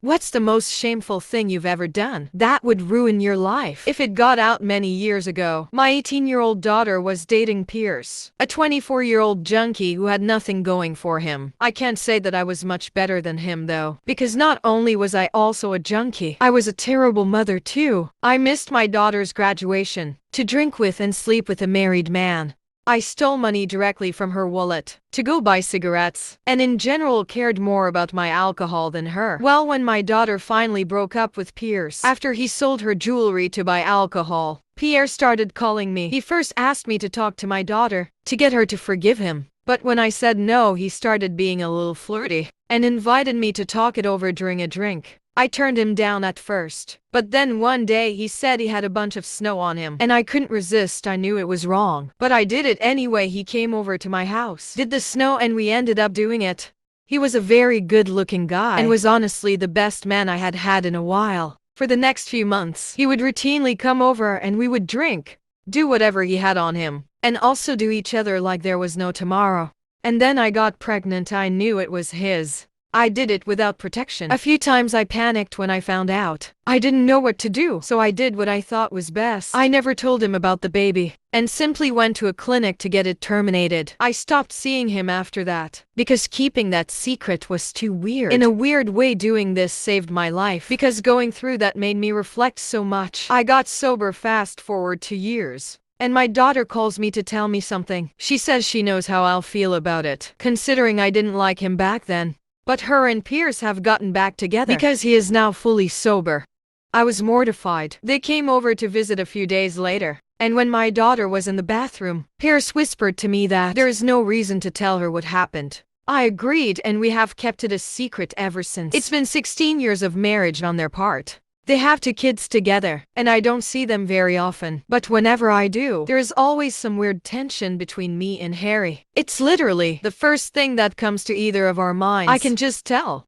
What's the most shameful thing you've ever done that would ruin your life? If it got out many years ago, my 18-year-old daughter was dating Pierce, a 24-year-old junkie who had nothing going for him. I can't say that I was much better than him though, because not only was I also a junkie, I was a terrible mother too. I missed my daughter's graduation to drink with and sleep with a married man. I stole money directly from her wallet to go buy cigarettes, and in general cared more about my alcohol than her. Well, when my daughter finally broke up with Pierce after he sold her jewelry to buy alcohol, Pierre started calling me. He first asked me to talk to my daughter to get her to forgive him. But when I said no, he started being a little flirty and invited me to talk it over during a drink. I turned him down at first, but then one day he said he had a bunch of snow on him, and I couldn't resist. I knew it was wrong, but I did it anyway. He came over to my house, did the snow, and we ended up doing it. He was a very good-looking guy and was honestly the best man I had had in a while. For the next few months, he would routinely come over and we would drink, do whatever he had on him, and also do each other like there was no tomorrow. And then I got pregnant. I knew it was his. I did it without protection. A few times I panicked when I found out. I didn't know what to do, so I did what I thought was best. I never told him about the baby, and simply went to a clinic to get it terminated. I stopped seeing him after that, because keeping that secret was too weird. In a weird way, doing this saved my life, because going through that made me reflect so much. I got sober fast forward 2 years. And my daughter calls me to tell me something. She says she knows how I'll feel about it, considering I didn't like him back then. But her and Pierce have gotten back together because he is now fully sober. I was mortified. They came over to visit a few days later, and when my daughter was in the bathroom, Pierce whispered to me that there is no reason to tell her what happened. I agreed, and we have kept it a secret ever since. It's been 16 years of marriage on their part. They have 2 kids together, and I don't see them very often. But whenever I do, there is always some weird tension between me and Harry. It's literally the first thing that comes to either of our minds. I can just tell.